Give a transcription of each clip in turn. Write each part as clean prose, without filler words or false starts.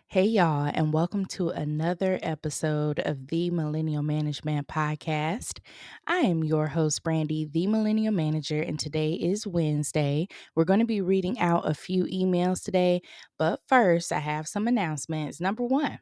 Hey, y'all, and welcome to another episode of the Millennial Management Podcast. I am your host, Brandi, the Millennial Manager, and today is Wednesday. We're going to be reading out a few emails today, but first, I have some announcements. Number one,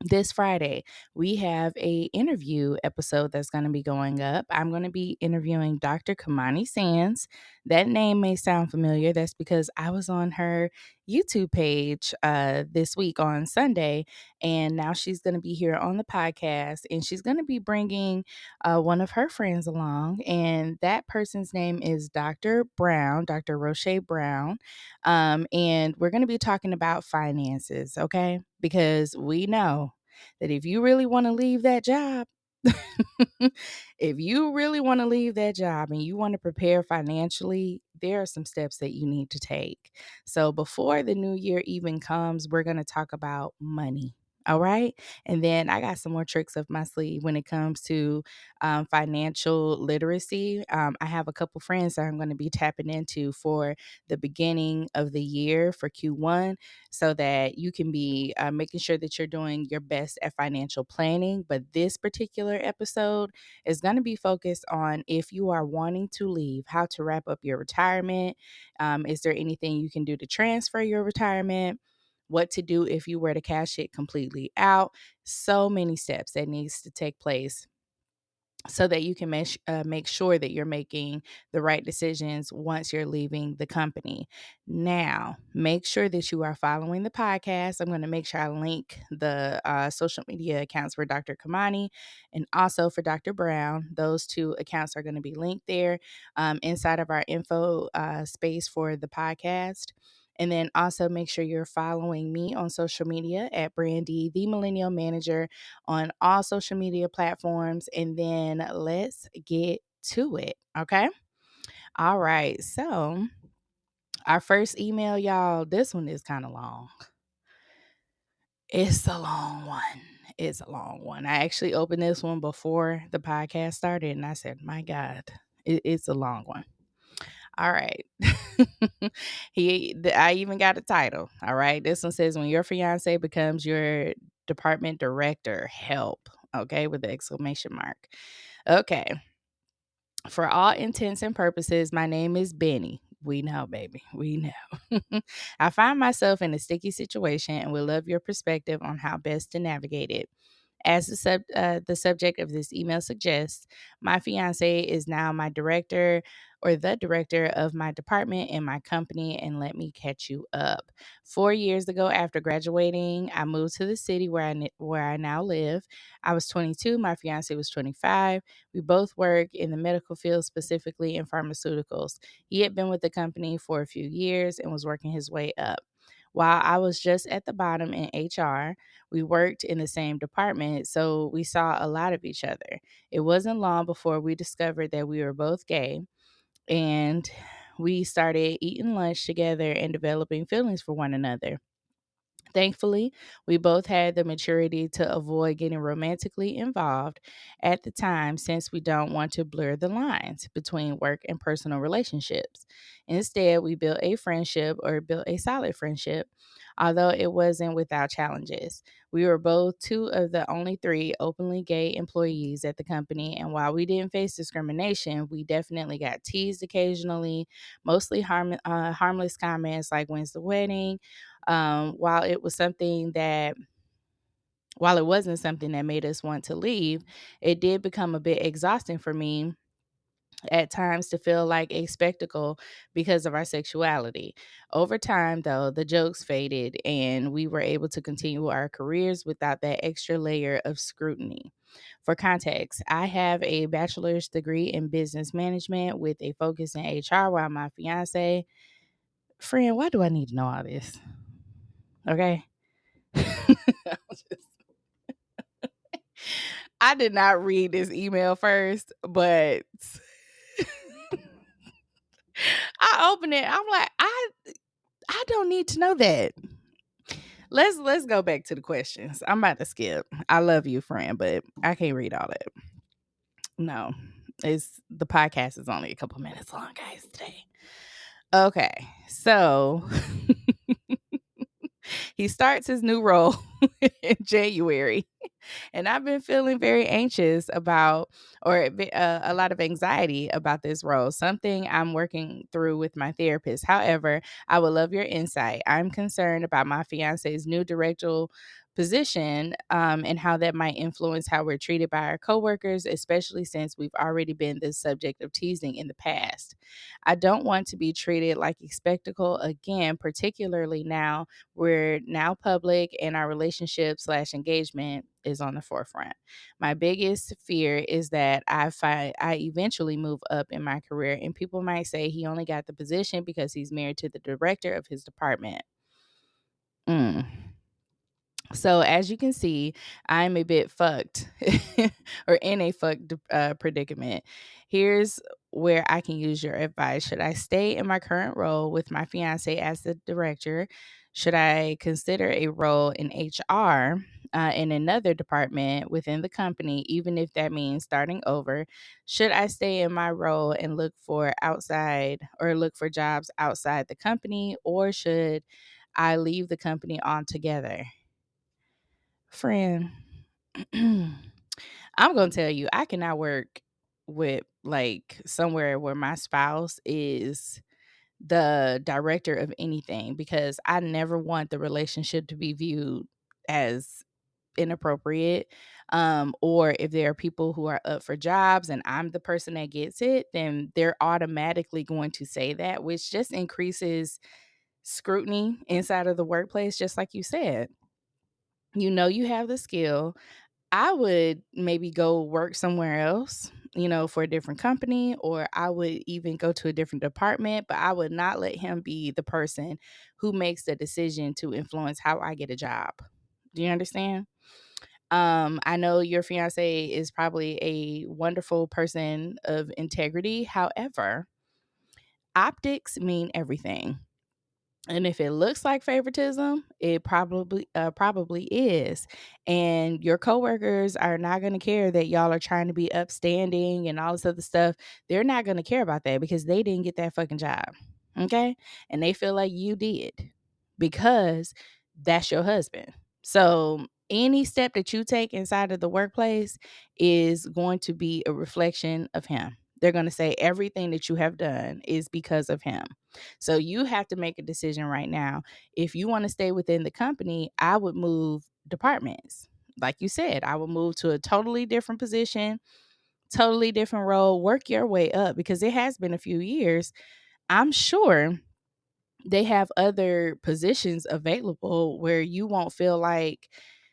this Friday, we have a interview episode that's going to be going up. I'm going to be interviewing Dr. Kimani Sands. That name may sound familiar. That's because I was on her YouTube page this week on Sunday, and now she's going to be here on the podcast, and she's going to be bringing one of her friends along, and that person's name is Dr. Brown, Dr. Rosche Brown, and we're going to be talking about finances, okay? Because we know that if you really want to leave that job, if you really want to leave that job and you want to prepare financially, there are some steps that you need to take. So before the new year even comes, we're going to talk about money. All right. And then I got some more tricks up my sleeve when it comes to financial literacy. I have a couple friends that I'm going to be tapping into for the beginning of the year for Q1 so that you can be making sure that you're doing your best at financial planning. But this particular episode is going to be focused on if you are wanting to leave, how to wrap up your retirement. Is there anything you can do to transfer your retirement? What to do if you were to cash it completely out? So many steps that needs to take place so that you can make sure that you're making the right decisions once you're leaving the company. Now, make sure that you are following the podcast. I'm going to make sure I link the social media accounts for Dr. Kimani and also for Dr. Brown. Those two accounts are going to be linked there inside of our info space for the podcast. And then also make sure you're following me on social media at Brandi, the Millennial Manager, on all social media platforms. And then let's get to it. Okay. All right. So, our first email, y'all, this one is kind of long. It's a long one. It's a long one. I actually opened this one before the podcast started and I said, my God, it's a long one. All right. I even got a title. All right. This one says, when your fiance becomes your department director, help. Okay. With the exclamation mark. Okay. For all intents and purposes, my name is Benny. We know, baby. We know. I find myself in a sticky situation and would love your perspective on how best to navigate it. As the subject of this email suggests, my fiance is now my director or the director of my department in my company. And let me catch you up. 4 years ago, after graduating, I moved to the city where I now live. I was 22. My fiance was 25. We both work in the medical field, specifically in pharmaceuticals. He had been with the company for a few years and was working his way up. While I was just at the bottom in HR, we worked in the same department, so we saw a lot of each other. It wasn't long before we discovered that we were both gay, and we started eating lunch together and developing feelings for one another. Thankfully, we both had the maturity to avoid getting romantically involved at the time since we don't want to blur the lines between work and personal relationships. Instead, we built a solid friendship, although it wasn't without challenges. We were both two of the only three openly gay employees at the company, and while we didn't face discrimination, we definitely got teased occasionally, mostly harmless comments like, when's the wedding? Um, while it was something that while it wasn't something that made us want to leave, it did become a bit exhausting for me at times to feel like a spectacle because of our sexuality. Over time, though, the jokes faded and we were able to continue our careers without that extra layer of scrutiny. For context, I have a bachelor's degree in business management with a focus in HR, while my fiance, friend, why do I need to know all this? Okay. I did not read this email first, but I opened it. I'm like, I don't need to know that. Let's go back to the questions. I'm about to skip. I love you, friend, but I can't read all that. No. It's the podcast is only a couple minutes long, guys, today. Okay. So He starts his new role in January. And I've been feeling very anxious about, a lot of anxiety about this role, something I'm working through with my therapist. However, I would love your insight. I'm concerned about my fiance's new directorial position, and how that might influence how we're treated by our coworkers, especially since we've already been the subject of teasing in the past. I don't want to be treated like a spectacle again, particularly now we're now public and our relationship slash engagement is on the forefront. My biggest fear is that I eventually move up in my career and people might say he only got the position because he's married to the director of his department. Mm. So as you can see, I'm a bit fucked or in a fucked predicament. Here's where I can use your advice. Should I stay in my current role with my fiance as the director? Should I consider a role in HR, in another department within the company, even if that means starting over? Should I stay in my role and look for jobs outside the company, or should I leave the company altogether? Friend, I'm gonna tell you, I cannot work with like somewhere where my spouse is the director of anything because I never want the relationship to be viewed as inappropriate. Or if there are people who are up for jobs and I'm the person that gets it, then they're automatically going to say that, which just increases scrutiny inside of the workplace, just like you said. You know, you have the skill. I would maybe go work somewhere else, for a different company, or I would even go to a different department, but I would not let him be the person who makes the decision to influence how I get a job. Do you understand? I know your fiance is probably a wonderful person of integrity. However, optics mean everything. And if it looks like favoritism, it probably is. And your coworkers are not going to care that y'all are trying to be upstanding and all this other stuff. They're not going to care about that because they didn't get that fucking job. Okay? And they feel like you did because that's your husband. So any step that you take inside of the workplace is going to be a reflection of him. They're going to say everything that you have done is because of him. So you have to make a decision right now. If you want to stay within the company, I would move departments. Like you said, I would move to a totally different position, totally different role, work your way up because it has been a few years. I'm sure they have other positions available where you won't feel like,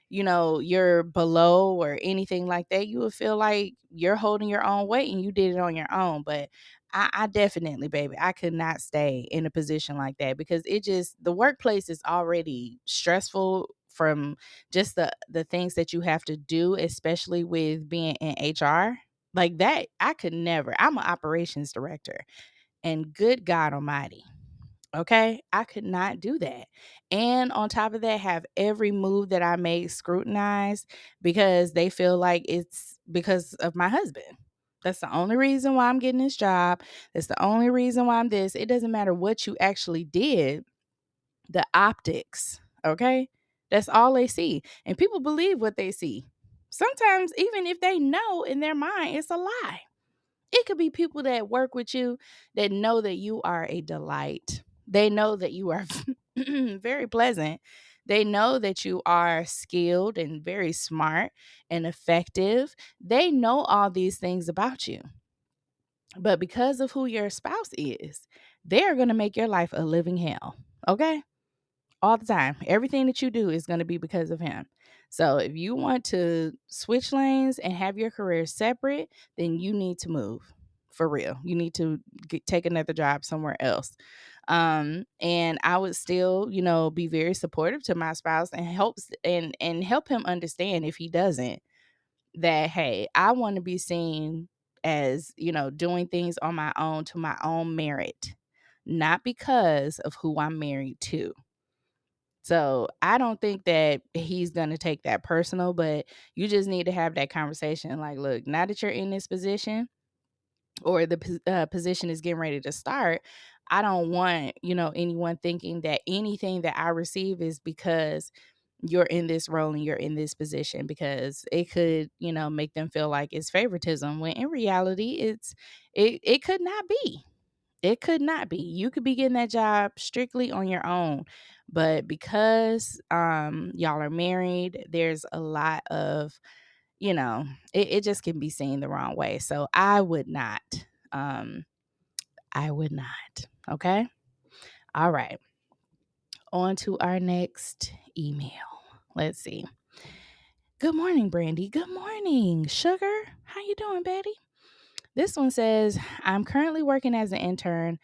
you're below or anything like that. You would feel like you're holding your own weight and you did it on your own. But I definitely, baby, I could not stay in a position like that because the workplace is already stressful from just the things that you have to do, especially with being in HR. Like that, I could never. I'm an operations director, and good God Almighty. Okay, I could not do that. And on top of that, have every move that I make scrutinized because they feel like it's because of my husband. That's the only reason why I'm getting this job. That's the only reason why I'm this. It doesn't matter what you actually did, the optics. Okay, that's all they see. And people believe what they see. Sometimes, even if they know in their mind, it's a lie. It could be people that work with you that know that you are a delight. They know that you are very pleasant. They know that you are skilled and very smart and effective. They know all these things about you. But because of who your spouse is, they're going to make your life a living hell. Okay? All the time. Everything that you do is going to be because of him. So if you want to switch lanes and have your career separate, then you need to move for real. You need to take another job somewhere else. And I would still, be very supportive to my spouse and help him understand if he doesn't that hey, I want to be seen as, doing things on my own to my own merit, not because of who I'm married to. So I don't think that he's going to take that personal, but you just need to have that conversation. Like, look, now that you're in this position or the position is getting ready to start, I don't want, anyone thinking that anything that I receive is because you're in this role and you're in this position, because it could, make them feel like it's favoritism, when in reality it could not be. It could not be. You could be getting that job strictly on your own. But because y'all are married, there's a lot of, it just can be seen the wrong way. So I would not. Um, I would not. Okay. All right. On to our next email. Let's see. Good morning, Brandi. Good morning, Sugar. How you doing, Betty? This one says, I'm currently working as an intern.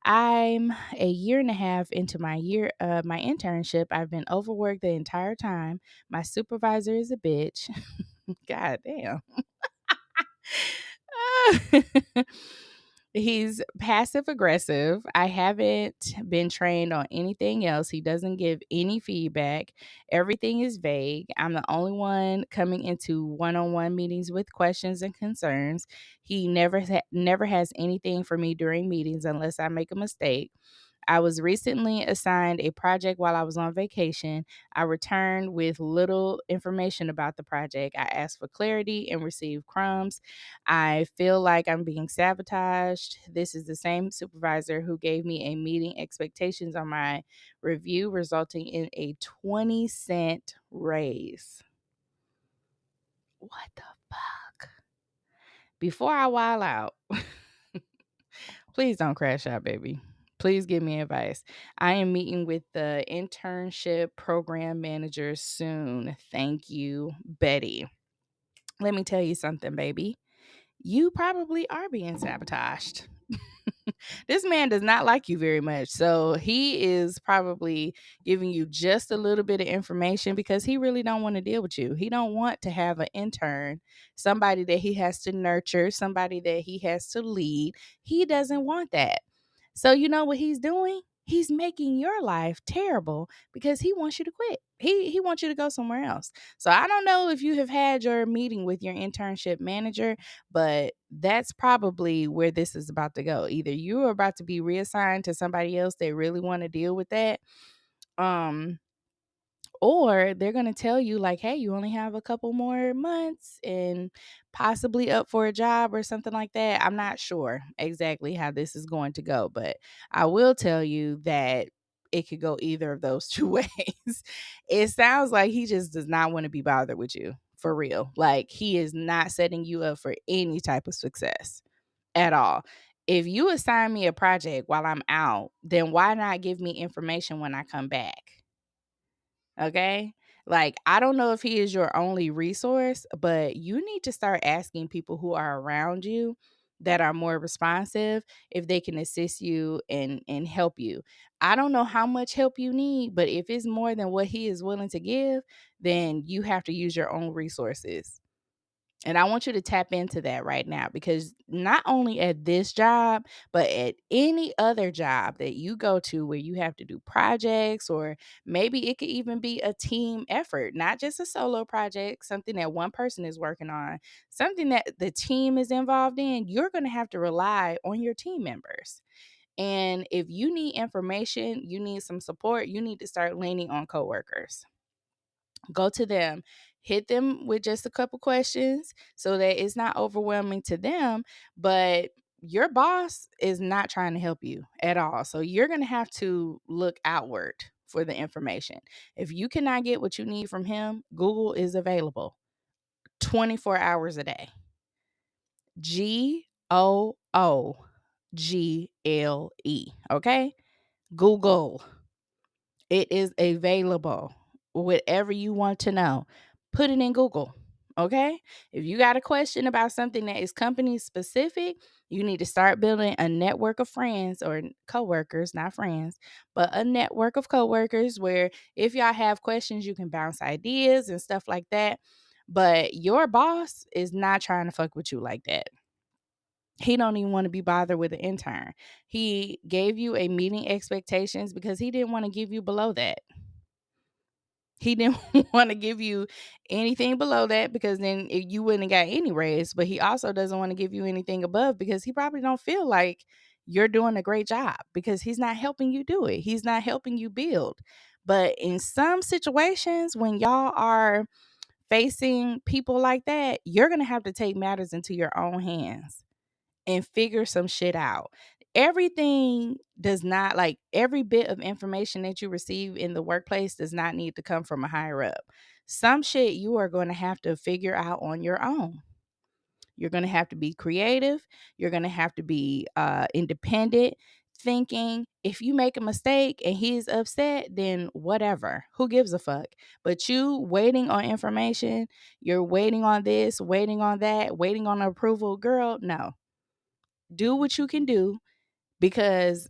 I'm a year and a half into my internship. I've been overworked the entire time. My supervisor is a bitch. God damn. He's passive aggressive. I haven't been trained on anything else. He doesn't give any feedback. Everything is vague. I'm the only one coming into one-on-one meetings with questions and concerns. He never has anything for me during meetings unless I make a mistake. I was recently assigned a project while I was on vacation. I returned with little information about the project. I asked for clarity and received crumbs. I feel like I'm being sabotaged. This is the same supervisor who gave me a meeting expectations on my review, resulting in a 20-cent raise. What the fuck? Before I wild out, please don't crash out, baby. Please give me advice. I am meeting with the internship program manager soon. Thank you, Betty. Let me tell you something, baby. You probably are being sabotaged. This man does not like you very much. So he is probably giving you just a little bit of information because he really don't want to deal with you. He don't want to have an intern, somebody that he has to nurture, somebody that he has to lead. He doesn't want that. So you know what he's doing? He's making your life terrible because he wants you to quit. He wants you to go somewhere else. So I don't know if you have had your meeting with your internship manager, but that's probably where this is about to go. Either you are about to be reassigned to somebody else that really want to deal with that, um, or they're going to tell you like, hey, you only have a couple more months and possibly up for a job or something like that. I'm not sure exactly how this is going to go, but I will tell you that it could go either of those two ways. It sounds like he just does not want to be bothered with you, for real. Like, he is not setting you up for any type of success at all. If you assign me a project while I'm out, then why not give me information when I come back? Okay. Like, I don't know if he is your only resource, but you need to start asking people who are around you that are more responsive if they can assist you and help you. I don't know how much help you need, but if it's more than what he is willing to give, then you have to use your own resources. And I want you to tap into that right now, because not only at this job, but at any other job that you go to where you have to do projects, or maybe it could even be a team effort, not just a solo project, something that one person is working on, something that the team is involved in, you're going to have to rely on your team members. And if you need information, you need some support, you need to start leaning on coworkers. Go to them, hit them with just a couple questions so that it's not overwhelming to them, but your boss is not trying to help you at all. So you're going to have to look outward for the information. If you cannot get what you need from him, Google is available 24 hours a day. Google. Okay? Google. It is available. Whatever you want to know, put it in Google. Okay. If you got a question about something that is company specific, you need to start building a network of friends or coworkers, not friends, but a network of coworkers where if y'all have questions, you can bounce ideas and stuff like that. But your boss is not trying to fuck with you like that. He don't even want to be bothered with an intern. He gave you a meeting expectations because he didn't want to give you below that. He didn't want to give you anything below that because then you wouldn't have got any raise. But he also doesn't want to give you anything above because he probably don't feel like you're doing a great job because he's not helping you do it. He's not helping you build. But in some situations, when y'all are facing people like that, you're going to have to take matters into your own hands and figure some shit out. Everything does not, like, every bit of information that you receive in the workplace does not need to come from a higher up. Some shit you are going to have to figure out on your own. You're going to have to be creative. You're going to have to be independent thinking. If you make a mistake and he's upset, then whatever. Who gives a fuck? But you waiting on information, you're waiting on this, waiting on that, waiting on approval. Girl, no. Do what you can do because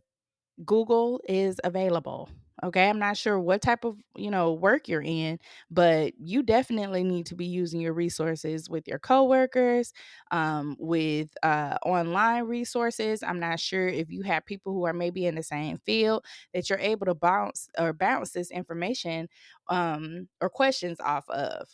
Google is available. Okay, I'm not sure what type of, work you're in, but you definitely need to be using your resources with your coworkers, with online resources. I'm not sure if you have people who are maybe in the same field that you're able to bounce this information or questions off of.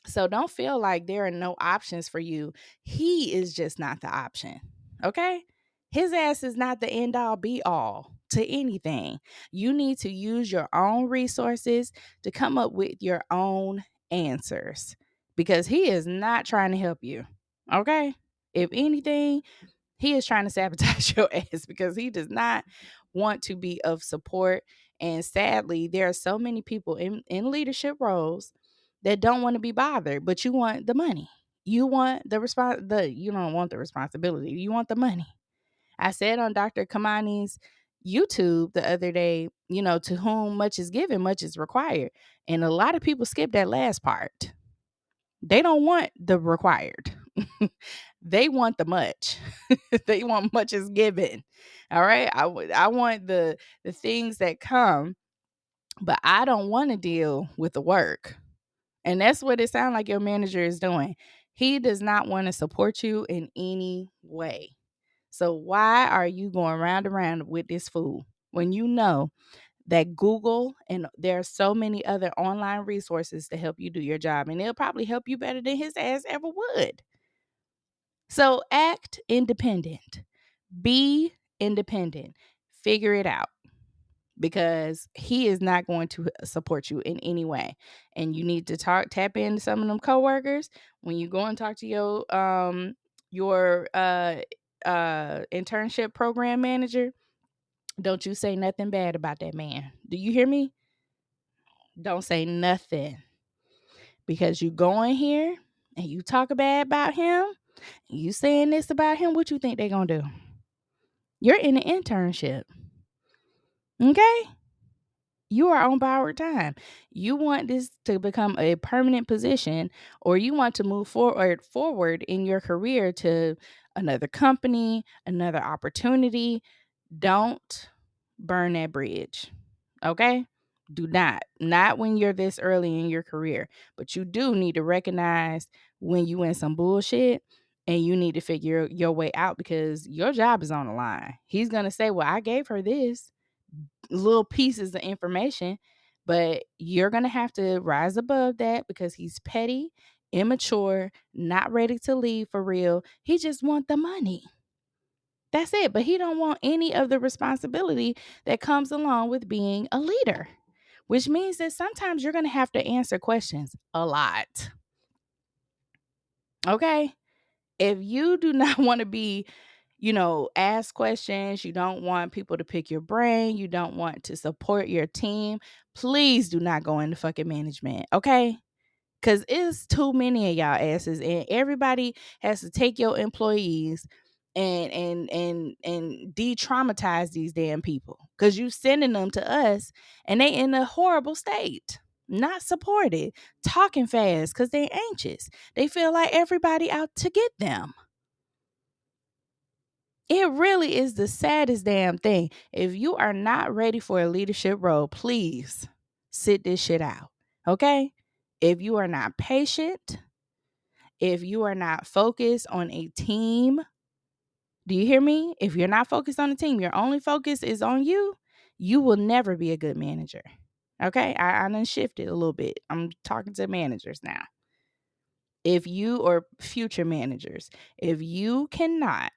So don't feel like there are no options for you. He is just not the option. Okay? His ass is not the end all be all to anything. You need to use your own resources to come up with your own answers because he is not trying to help you. Okay? If anything, he is trying to sabotage your ass because he does not want to be of support. And sadly, there are so many people in leadership roles that don't want to be bothered, but you want the money. You want you don't want the responsibility. You want the money. I said on Dr. Kimani's YouTube the other day, to whom much is given, much is required. And a lot of people skip that last part. They don't want the required. They want the much. They want much is given. All right. I want the things that come, but I don't want to deal with the work. And that's what it sounds like your manager is doing. He does not want to support you in any way. So why are you going round and round with this fool when you know that Google and there are so many other online resources to help you do your job, and they'll probably help you better than his ass ever would. So act independent. Be independent. Figure it out because he is not going to support you in any way. And you need to tap into some of them coworkers when you go and talk to your internship program manager. Don't you say nothing bad about that man. Do you hear me? Don't say nothing because you go in here and you talk bad about him. You saying this about him. What you think they're gonna do? You're in an internship, okay? You are on borrowed time. You want this to become a permanent position, or you want to move forward in your career to another company, another opportunity. Don't burn that bridge. Okay? Do not when you're this early in your career. But you do need to recognize when you in some bullshit and you need to figure your way out because your job is on the line. He's going to say, "Well, I gave her this little pieces of information," but you're going to have to rise above that because he's petty, immature, not ready to leave for real. He just want the money. That's it. But he don't want any of the responsibility that comes along with being a leader, which means that sometimes you're going to have to answer questions a lot. Okay? If you do not want to be, ask questions, you don't want people to pick your brain, you don't want to support your team, please do not go into fucking management, okay? Because it's too many of y'all asses, and everybody has to take your employees and de-traumatize these damn people because you sending them to us and they in a horrible state, not supported, talking fast because they anxious. They feel like everybody out to get them. It really is the saddest damn thing. If you are not ready for a leadership role, please sit this shit out. Okay? If you are not patient, if you are not focused on a team, do you hear me? If you're not focused on a team, your only focus is on you, you will never be a good manager. Okay? I done shifted a little bit. I'm talking to managers now. If you or future managers, if you cannot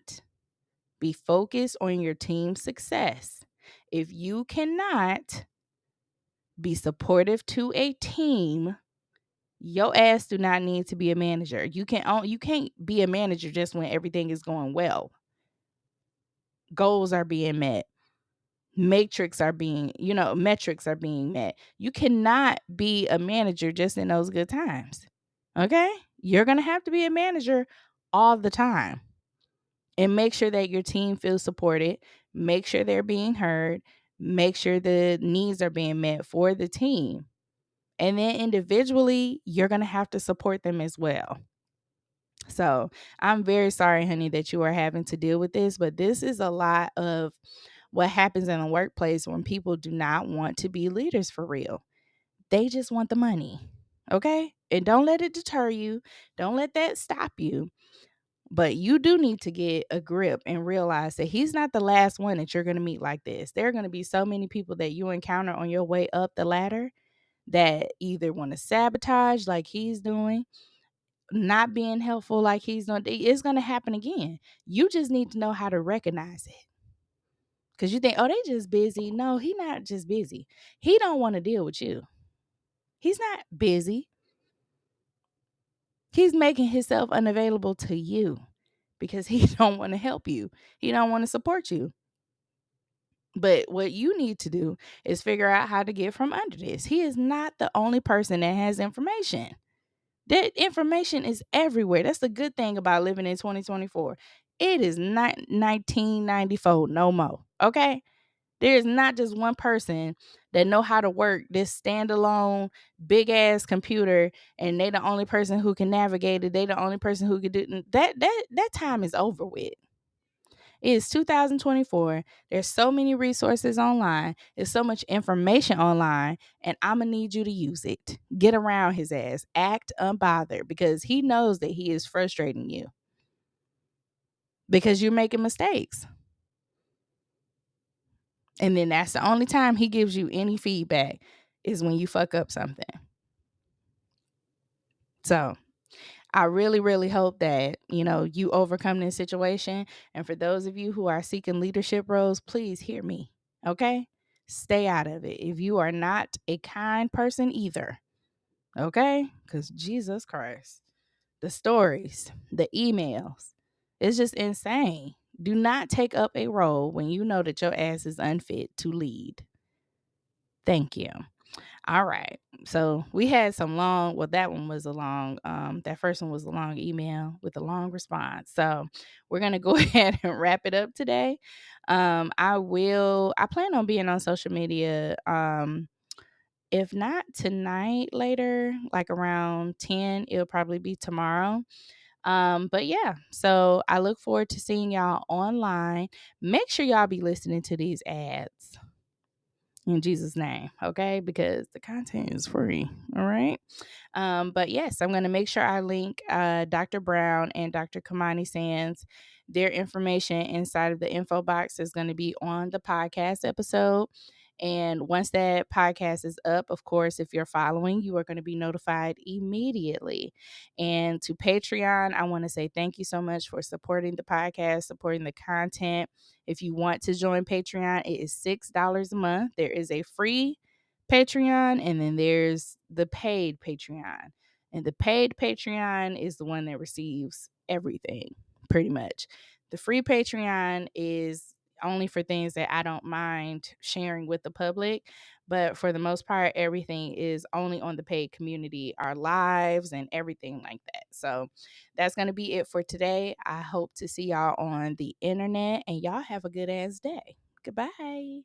Be focused on your team's success. If you cannot be supportive to a team, your ass do not need to be a manager. You can't be a manager just when everything is going well. Goals are being met. Metrics are being met. You cannot be a manager just in those good times. Okay? You're going to have to be a manager all the time. And make sure that your team feels supported. Make sure they're being heard. Make sure the needs are being met for the team. And then individually, you're going to have to support them as well. So I'm very sorry, honey, that you are having to deal with this, but this is a lot of what happens in the workplace when people do not want to be leaders for real. They just want the money. Okay? And don't let it deter you. Don't let that stop you. But you do need to get a grip and realize that he's not the last one that you're going to meet like this. There are going to be so many people that you encounter on your way up the ladder that either want to sabotage like he's doing, not being helpful like he's doing. It's going to happen again. You just need to know how to recognize it. Because you think, oh, they just busy. No, he not just busy. He don't want to deal with you. He's not busy. He's making himself unavailable to you because he don't want to help you. He don't want to support you. But what you need to do is figure out how to get from under this. He is not the only person that has information. That information is everywhere. That's the good thing about living in 2024. It is not 1994 no more. Okay? There is not just one person that know how to work this standalone big ass computer, and they the only person who can navigate it. They the only person who can do that time is over with. It is 2024. There's so many resources online. There's so much information online, and I'm going to need you to use it. Get around his ass. Act unbothered because he knows that he is frustrating you because you're making mistakes. And then that's the only time he gives you any feedback is when you fuck up something. So I really, really hope that, you overcome this situation. And for those of you who are seeking leadership roles, please hear me. Okay? Stay out of it. If you are not a kind person either. Okay? Because Jesus Christ, the stories, the emails, it's just insane. Do not take up a role when you know that your ass is unfit to lead. Thank you. All right. So we had that one was that first one was a long email with a long response. So we're going to go ahead and wrap it up today. I plan on being on social media. If not tonight, later, like around 10, it'll probably be tomorrow. But yeah, so I look forward to seeing y'all online. Make sure y'all be listening to these ads in Jesus' name, okay? Because the content is free, all right? But yes, I'm going to make sure I link Dr. Brown and Dr. Kimani Sands. Their information inside of the info box is going to be on the podcast episode. And once that podcast is up, of course, if you're following, you are going to be notified immediately. And to Patreon, I want to say thank you so much for supporting the podcast, supporting the content. If you want to join Patreon, it is $6 a month. There is a free Patreon, and then there's the paid Patreon. And the paid Patreon is the one that receives everything, pretty much. The free Patreon is only for things that I don't mind sharing with the public. But for the most part, everything is only on the paid community, our lives and everything like that. So that's going to be it for today. I hope to see y'all on the internet, and y'all have a good ass day. Goodbye.